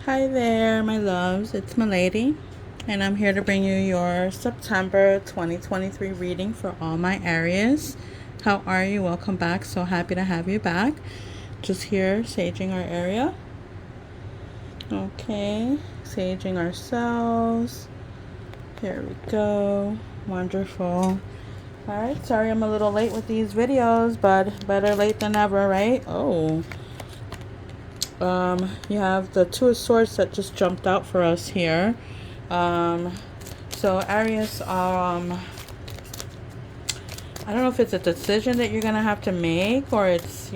Hi there, my loves. It's Milady, and I'm here to bring you your September 2023 reading for all my Aries. How are you? Welcome back. So happy to have you back. Just here, saging our area. Okay, saging ourselves. Here we go. Wonderful. Alright, sorry I'm a little late with these videos, but better late than never, right? Oh. You have the Two of Swords that just jumped out for us here. So Aries, I don't know if it's a decision that you're gonna have to make, or it's,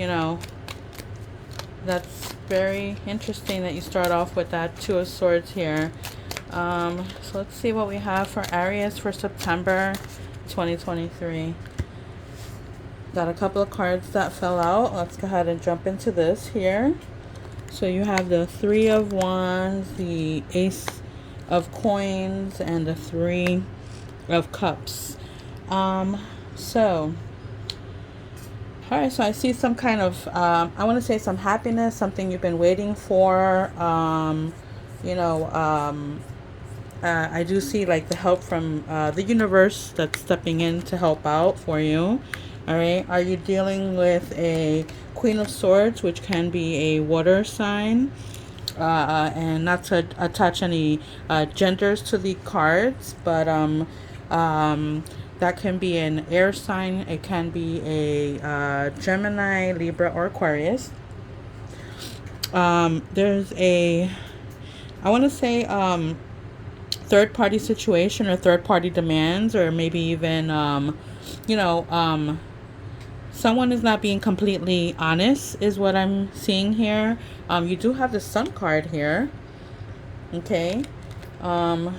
that's very interesting that you start off with that Two of Swords here. So let's see what we have for Aries for September 2023. Got a couple of cards that fell out. Let's go ahead and jump into this here. So you have the Three of Wands, the Ace of Coins, and the Three of Cups. So I see some kind of, I want to say some happiness, something you've been waiting for. I do see like the help from the universe that's stepping in to help out for you. All right. Are you dealing with a Queen of Swords, which can be a water sign? And not to attach any genders to the cards, but that can be an air sign. It can be a Gemini, Libra, or Aquarius. There's a, I want to say, third party situation or third party demands, or maybe even, someone is not being completely honest is what I'm seeing here. You do have the Sun card here. Okay. The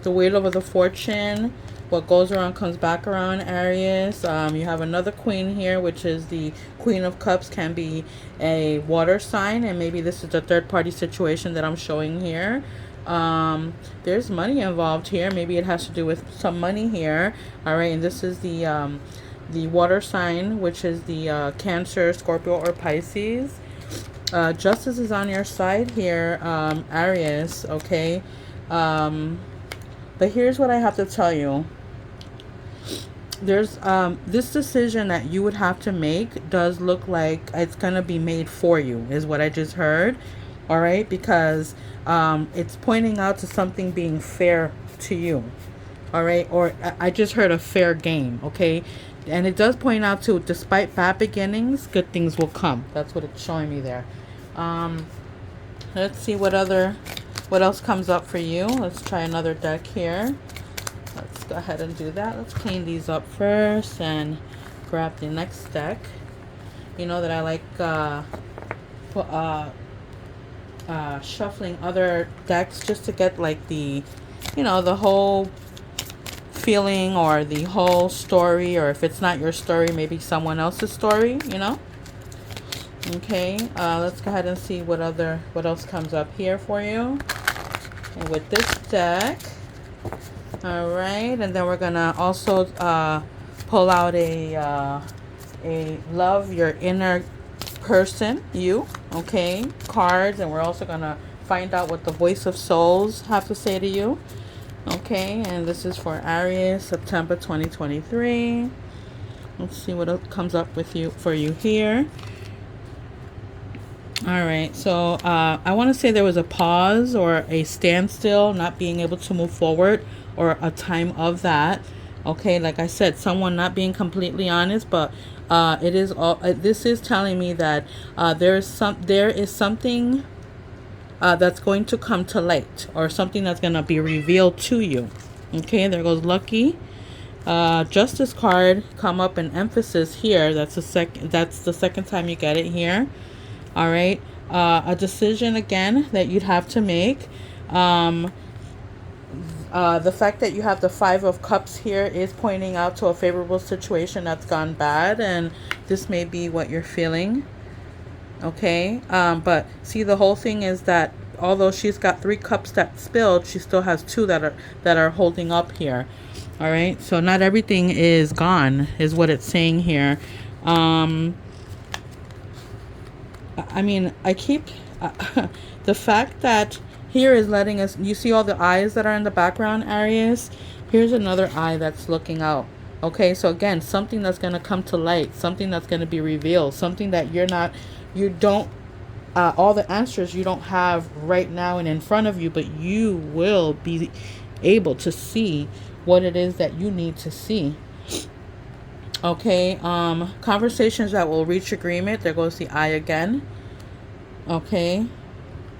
Wheel of the Fortune. What goes around comes back around, Aries. You have another Queen here, which is the Queen of Cups, can be a water sign, and maybe this is a third party situation that I'm showing here. There's money involved here. Maybe it has to do with some money here. All right, and this is the water sign, which is the Cancer, Scorpio, or Pisces. Justice is on your side here, Aries. Okay, but here's what I have to tell you. There's this decision that you would have to make does look like it's gonna be made for you, is what I just heard. All right, because it's pointing out to something being fair to you. All right, or I just heard a fair game. Okay, and it does point out to, despite bad beginnings, good things will come. That's what it's showing me there. Let's see what else comes up for you. Let's try another deck here. Let's go ahead and do that. Let's clean these up first and grab the next deck. You know that I like shuffling other decks just to get like the whole feeling or the whole story, or if it's not your story, maybe someone else's story, Okay, let's go ahead and see what else comes up here for you. And with this deck, all right, and then we're gonna also pull out a love your inner person, you, okay, cards, and we're also gonna find out what the voice of souls have to say to you. Okay, and this is for Aries, September 2023. Let's see what else comes up for you here. All right, so I want to say there was a pause or a standstill, not being able to move forward, or a time of that. Okay, like I said, someone not being completely honest, but it is all. This is telling me that there is something that's going to come to light, or something that's going to be revealed to you. Okay, there goes lucky. Justice card come up in emphasis here. That's the second time you get it here. All right, a decision again that you'd have to make. The fact that you have the Five of Cups here is pointing out to a favorable situation that's gone bad, and this may be what you're feeling. Okay, but see, the whole thing is that although she's got 3 cups that spilled, she still has 2 that are holding up here. All right, so not everything is gone, is what it's saying here. I mean, I keep The fact that here is letting us, you see all the eyes that are in the background, Aries? Here's another eye that's looking out. Okay, so again, something that's going to come to light, something that's going to be revealed, something that you don't, all the answers you don't have right now and in front of you, but you will be able to see what it is that you need to see. Okay, conversations that will reach agreement. There goes the eye again. Okay,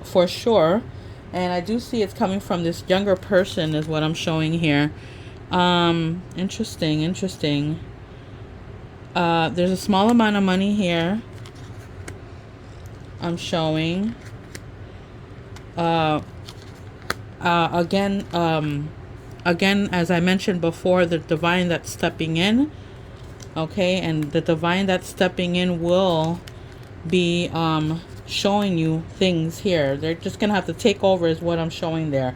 for sure. And I do see it's coming from this younger person is what I'm showing here. Interesting. There's a small amount of money here I'm showing. Again, as I mentioned before, the divine that's stepping in. Okay, and the divine that's stepping in will be showing you things here. They're just gonna have to take over is what I'm showing there.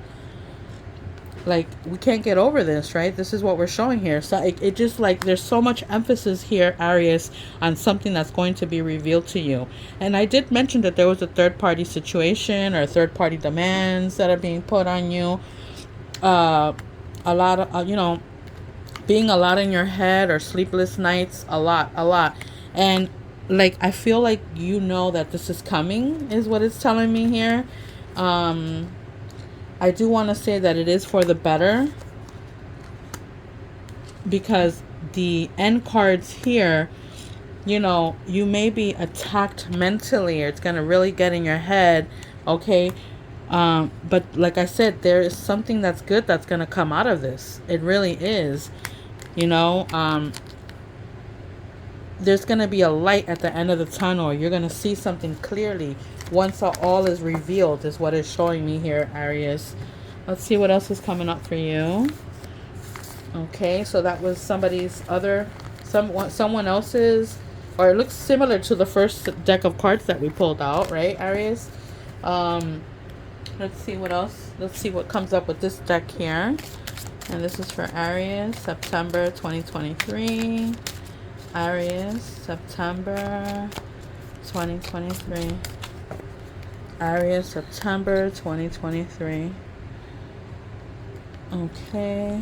Like, we can't get over this, right? This is what we're showing here. So it just, like, there's so much emphasis here, Aries, on something that's going to be revealed to you. And I did mention that there was a third party situation or third party demands that are being put on you. A lot of being a lot in your head or sleepless nights, a lot. And like, I feel like that this is coming is what it's telling me here. I do want to say that it is for the better, because the end cards here, you may be attacked mentally, or it's going to really get in your head. Okay. But like I said, there is something that's good that's going to come out of this. It really is. There's going to be a light at the end of the tunnel. You're going to see something clearly once all is revealed, is what it's showing me here, Aries. Let's see what else is coming up for you. Okay, so that was someone else's, or it looks similar to the first deck of cards that we pulled out, right, Aries? Let's see what else. Let's see what comes up with this deck here. And this is for Aries, September 2023. Aries, September 2023. Aries, September 2023. Okay.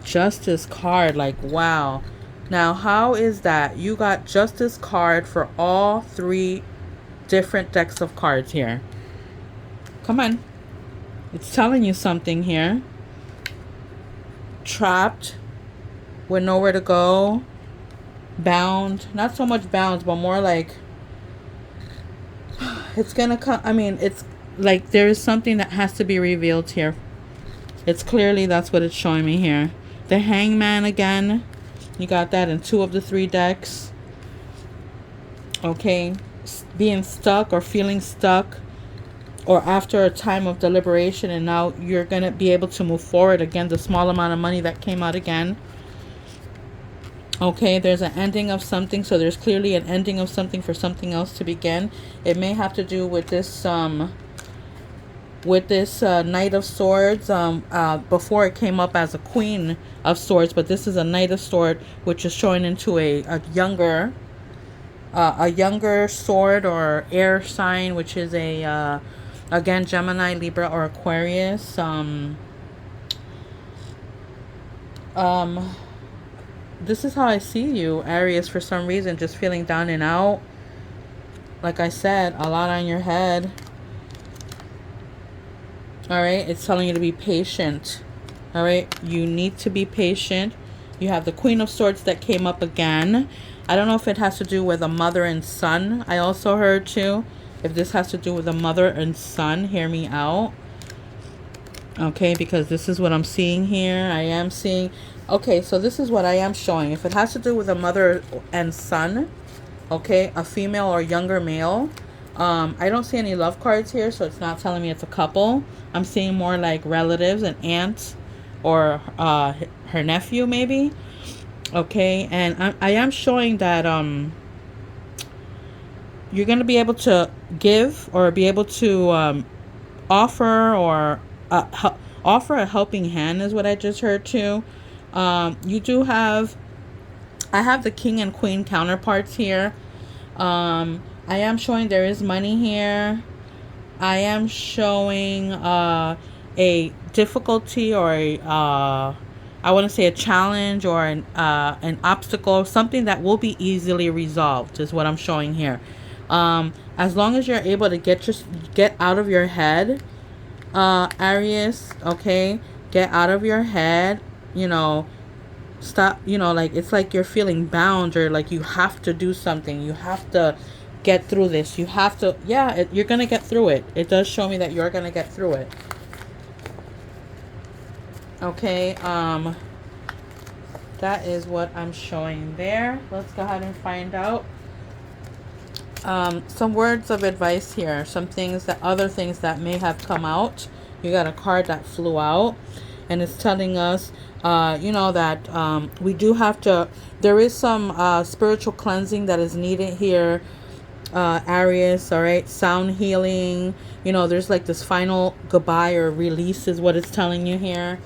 Justice card, like, wow. Now, how is that? You got Justice card for all three different decks of cards here. Come on. It's telling you something here. Trapped with nowhere to go. Bound. Not so much bound, but more like it's gonna come. I mean, it's like there is something that has to be revealed here. It's clearly, that's what it's showing me here. The Hangman again. You got that in 2 of the 3 decks. Okay. Being stuck or feeling stuck, or after a time of deliberation, and now you're going to be able to move forward again. The small amount of money that came out again. Okay, there's an ending of something. So there's clearly an ending of something for something else to begin. It may have to do with this Knight of Swords. Before it came up as a Queen of Swords, but this is a Knight of Swords, which is showing into a younger sword or air sign, which is again, Gemini, Libra, or Aquarius. This is how I see you, Aries, for some reason, just feeling down and out. Like I said, a lot on your head. All right, it's telling you to be patient. All right, you need to be patient. You have the Queen of Swords that came up again. I don't know if it has to do with a mother and son. I also heard too. If this has to do with a mother and son, hear me out. Okay, because this is what I'm seeing here. I am seeing... Okay, so this is what I am showing. If it has to do with a mother and son, okay, a female or younger male, I don't see any love cards here, so it's not telling me it's a couple. I'm seeing more like relatives, an aunt, or her nephew maybe. Okay, and I am showing that you're going to be able to give, or be able to offer, or offer a helping hand is what I just heard too. You do have... I have the King and Queen counterparts here. I am showing there is money here. I am showing a difficulty or I want to say a challenge or an obstacle, something that will be easily resolved is what I'm showing here. As long as you're able to get out of your head, Aries, okay, get out of your head, you know, stop, you know, like it's like you're feeling bound or like you have to do something, you have to get through this, you have to, yeah, you're gonna get through it. It does show me that you're gonna get through it. Okay, that is what I'm showing there. Let's go ahead and find out some words of advice here, some things that, other things that may have come out. You got a card that flew out and it's telling us you know, that we do have to, there is some spiritual cleansing that is needed here, Aries. All right, sound healing, you know, there's like this final goodbye or release is what it's telling you here.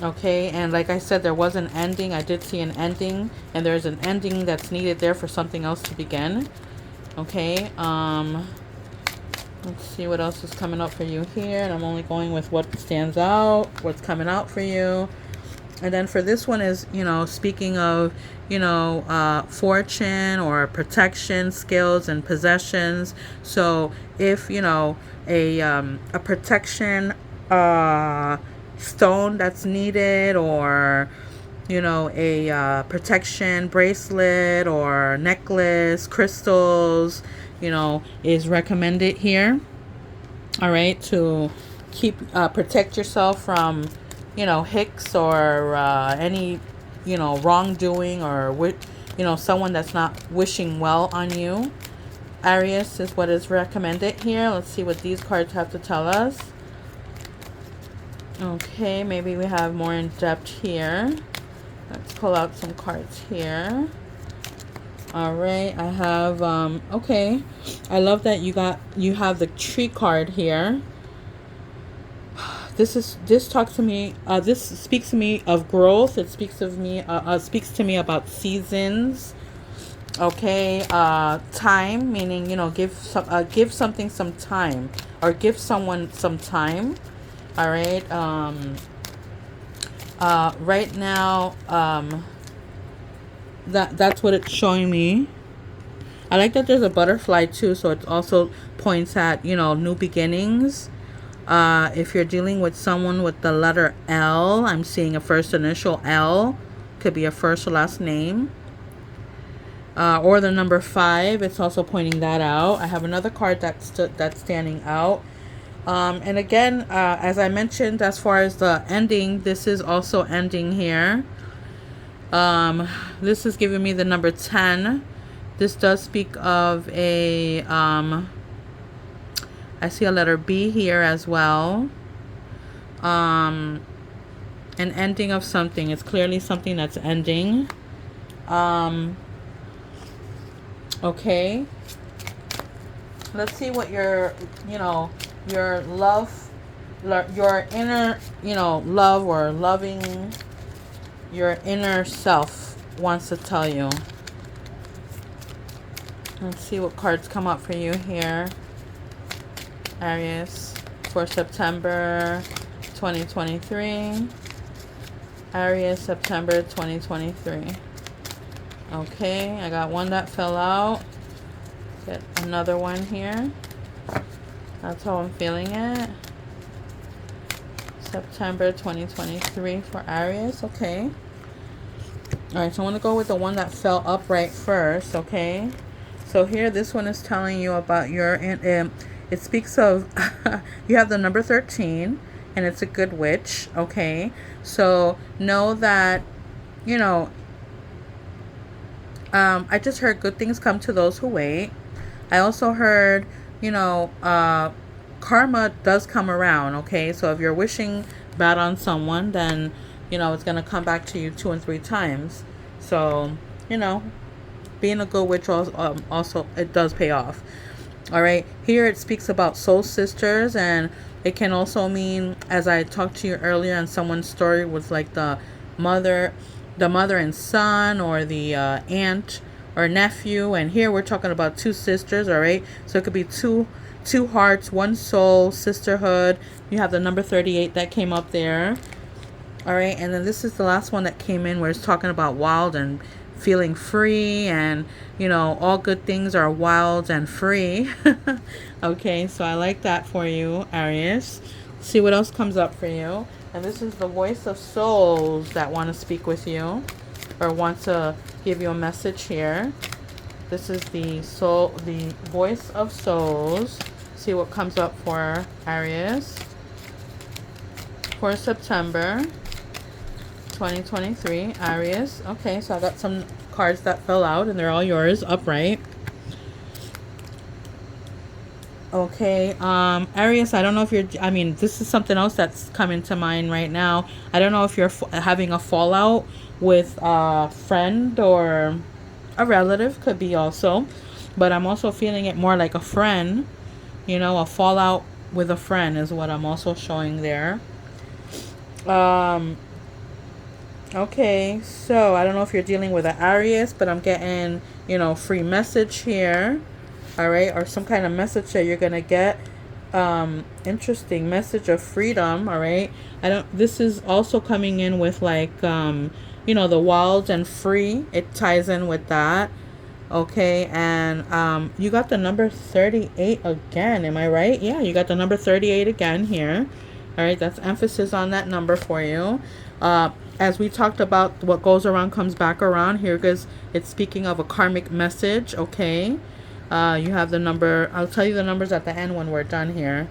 Okay, and like I said, there was an ending. I did see an ending, and there's an ending that's needed there for something else to begin. Okay, let's see what else is coming up for you here. And I'm only going with what stands out, what's coming out for you. And then for this one is, you know, speaking of, you know, fortune or protection, skills and possessions. So if, you know, a protection stone that's needed, or, you know, a protection bracelet or necklace, crystals, you know, is recommended here. All right, to keep protect yourself from, you know, hicks or any, you know, wrongdoing or you know, someone that's not wishing well on you. Aries is what is recommended here. Let's see what these cards have to tell us. Okay, maybe we have more in depth here. Let's pull out some cards here. All right, I have okay, I love that you have the tree card here. This talks to me, this speaks to me of growth. It speaks of me, speaks to me about seasons. Okay, time, meaning, you know, give something some time, or give someone some time. All right, right now, that's what it's showing me. I like that there's a butterfly too, so it also points at, you know, new beginnings. If you're dealing with someone with the letter L, I'm seeing a first initial L. Could be a first or last name. Or the number 5. It's also pointing that out. I have another card that's standing out. And again, as I mentioned, as far as the ending, this is also ending here. This is giving me the number 10. This does speak of a, I see a letter B here as well. An ending of something. It's clearly something that's ending. Okay. Let's see what your, you know, your love, your inner, you know, love or loving, your inner self wants to tell you. Let's see what cards come up for you here, Aries, for September 2023. Aries, September 2023. Okay, I got one that fell out. Get another one here. That's how I'm feeling it. September 2023 for Aries. Okay. Alright, so I want to go with the one that fell upright first. Okay. So here, this one is telling you about your, it speaks of, you have the number 13, and it's a good witch. Okay. So know that, you know, I just heard good things come to those who wait. I also heard, you know, karma does come around. Okay, so if you're wishing bad on someone, then, you know, it's going to come back to you 2 and 3 times. So, you know, being a good witch also it does pay off. All right, here it speaks about soul sisters, and it can also mean, as I talked to you earlier, and someone's story was like the mother the mother and son, or the aunt or nephew. And here we're talking about two sisters, all right? So it could be two hearts, one soul, sisterhood. You have the number 38 that came up there. All right, and then this is the last one that came in where it's talking about wild and feeling free, and all good things are wild and free. Okay, so I like that for you, Aries. See what else comes up for you. And this is the voice of souls that want to speak with you or want to give you a message here. This is the voice of souls. See what comes up for Aries for September 2023, Aries. Okay, so I got some cards that fell out and they're all yours, upright. Okay, Aries, I don't know if you're, this is something else that's coming to mind right now. I don't know if you're having a fallout with a friend or a relative, could be also, but I'm also feeling it more like a friend, a fallout with a friend is what I'm also showing there. Okay, so I don't know if you're dealing with an Aries, but I'm getting, free message here. All right, or some kind of message that you're gonna get. Interesting message of freedom. All right, this is also coming in with like the wild and free. It ties in with that. Okay, and you got the number 38 again. Am I right? Yeah, you got the number 38 again here. All right, that's emphasis on that number for you. As we talked about, what goes around comes back around here, because it's speaking of a karmic message. Okay. You have the number. I'll tell you the numbers at the end when we're done here.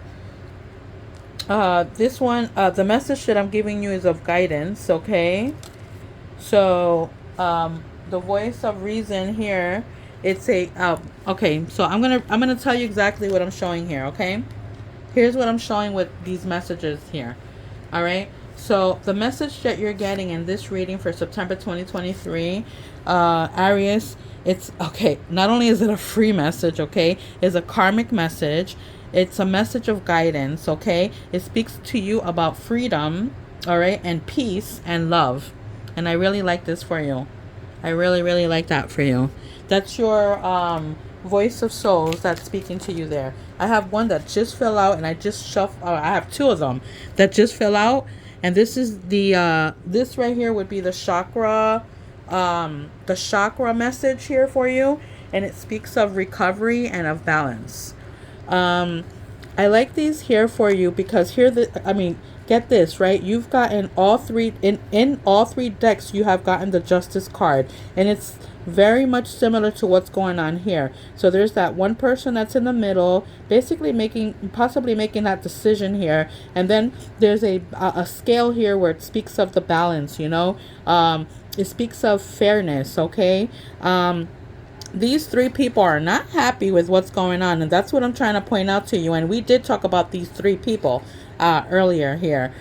This one, the message that I'm giving you is of guidance. Okay. So, the voice of reason here, it's a, okay. So I'm going to tell you exactly what I'm showing here. Okay. Here's what I'm showing with these messages here. All right. So the message that you're getting in this reading for September 2023, Aries, it's okay. Not only is it a free message, okay, it's a karmic message. It's a message of guidance, okay. It speaks to you about freedom, all right, and peace and love. And I really like this for you. I really, really like that for you. That's your voice of souls that's speaking to you there. I have one that just fell out, and I just shuffled. I have two of them that just fell out. And this is the this right here would be the chakra message here for you, and it speaks of recovery and of balance. I like these here for you because here get this, right? You've gotten all three in all three decks. You have gotten the Justice card, and it's very much similar to what's going on here. So there's that one person that's in the middle, basically possibly making that decision here, and then there's a scale here where it speaks of the balance. It speaks of fairness. Okay. These three people are not happy with what's going on, and that's what I'm trying to point out to you. And we did talk about these three people earlier here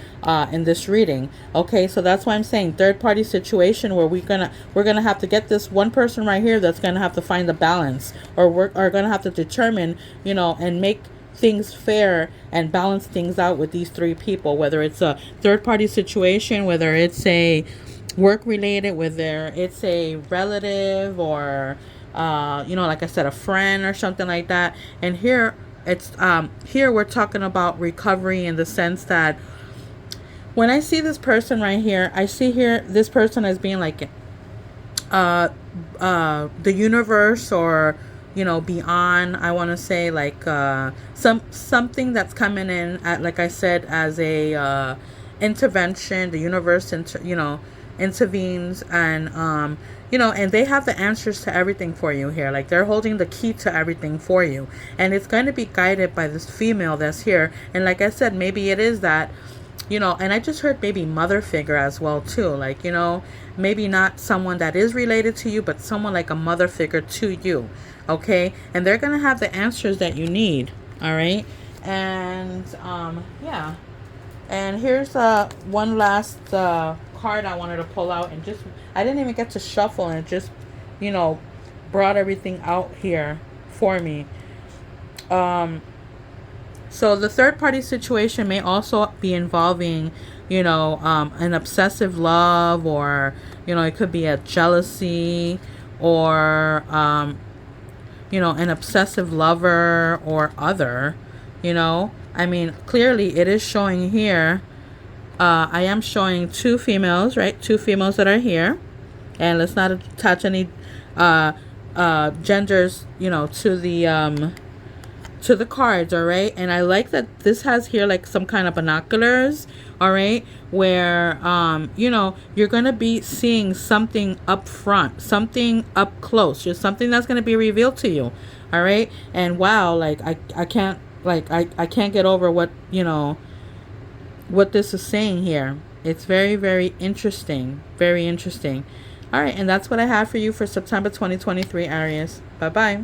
in this reading. Okay, so that's why I'm saying third party situation where we're gonna have to get this one person right here that's gonna have to find the balance, or are gonna have to determine, and make things fair and balance things out with these three people, whether it's a third party situation, whether it's a work related, whether it's a relative, or like I said, a friend or something like that. And here it's here we're talking about recovery in the sense that when I see this person right here, I see here this person as being like the universe, or beyond. I want to say like something that's coming in at, like I said, as a intervention. The universe intervenes, and and they have the answers to everything for you here. Like they're holding the key to everything for you, and it's going to be guided by this female that's here. And like I said, maybe it is that, and I just heard maybe mother figure as well too, like maybe not someone that is related to you, but someone like a mother figure to you. Okay, and they're going to have the answers that you need. All right. And yeah, and here's one last card I wanted to pull out, and I didn't even get to shuffle, and it just brought everything out here for me. So the third party situation may also be involving you know, an obsessive love, or, you know, it could be a jealousy, or, you know, an obsessive lover or other, you know. I mean, clearly it is showing here. I am showing two females, right? Two females that are here. And let's not attach any genders, you know, to the cards, all right? And I like that this has here like some kind of binoculars, all right, where you know, you're gonna be seeing something up front, something up close, just something that's gonna be revealed to you, all right? And wow, like I can't, like I can't get over what, you know, what this is saying here. It's very, very interesting, very interesting. All right, and that's what I have for you for September 2023, Aries. Bye bye.